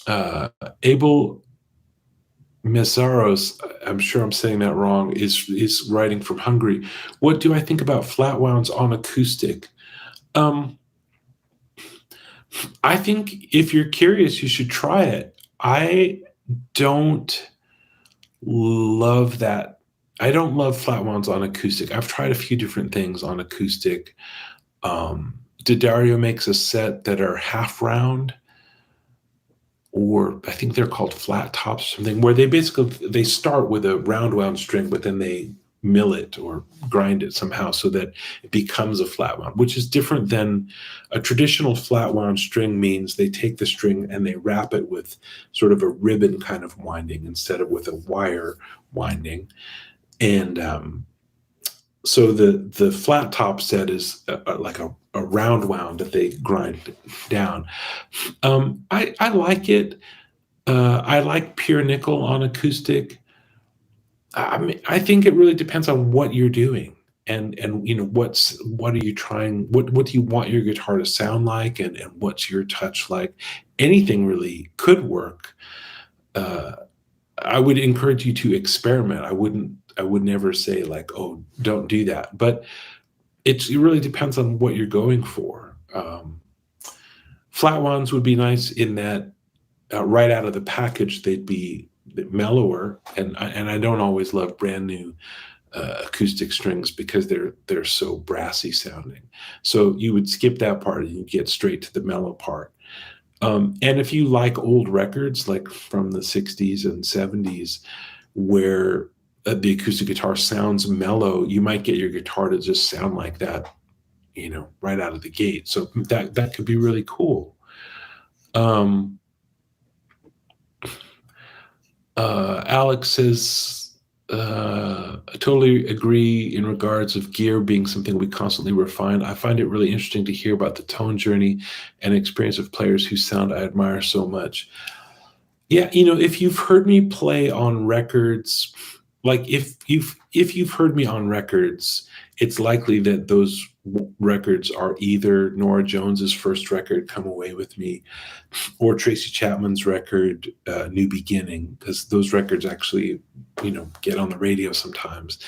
uh, Abel Meszaros, I'm sure I'm saying that wrong, is writing from Hungary. What do I think about Flatwounds on acoustic? Um, I think if you're curious, you should try it. I don't love that. I don't love Flatwounds on acoustic. I've tried a few different things on acoustic. D'Addario makes a set that are half round, or I think they're called flat tops or something, where they start with a round wound string, but then they mill it or grind it somehow so that it becomes a flat wound, which is different than a traditional flat wound string. Means they take the string and they wrap it with sort of a ribbon kind of winding instead of with a wire winding. And so the flat top set is like a round wound that they grind down. I like it. I like pure nickel on acoustic. I mean, I think it really depends on what you're doing, and what are you trying? What do you want your guitar to sound like, and what's your touch like? Anything really could work. Uh, I would encourage you to experiment. I would never say like, oh, don't do that. But it really depends on what you're going for. Flat ones would be nice in that right out of the package, they'd be mellower. And I don't always love brand new acoustic strings because they're so brassy sounding. So you would skip that part and you get straight to the mellow part. And if you like old records, like from the 60s and 70s, where the acoustic guitar sounds mellow, you might get your guitar to just sound like that, right out of the gate. So that could be really cool. Um, Alex says, I totally agree in regards of gear being something we constantly refine. I find it really interesting to hear about the tone journey and experience of players whose sound I admire so much. Yeah, if you've heard me play on records, like if you've heard me on records, it's likely that those records are either Nora Jones's first record, "Come Away with Me," or Tracy Chapman's record, "New Beginning," because those records actually, get on the radio sometimes.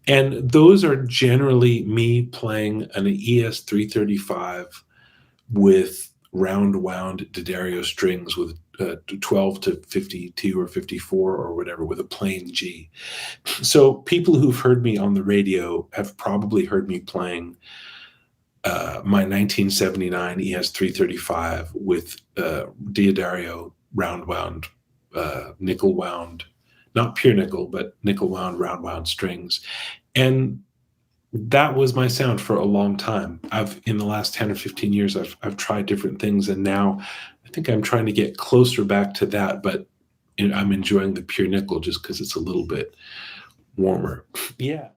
And those are generally me playing an ES 335 with round wound D'Addario strings with 12 to 52 or 54 or whatever with a plain G. So people who've heard me on the radio have probably heard me playing my 1979 ES 335 with D'Addario round wound, nickel wound, not pure nickel, but nickel wound, round wound strings. And that was my sound for a long time. In the last 10 or 15 years, I've tried different things, and now I think I'm trying to get closer back to that, but I'm enjoying the pure nickel just because it's a little bit warmer. Yeah.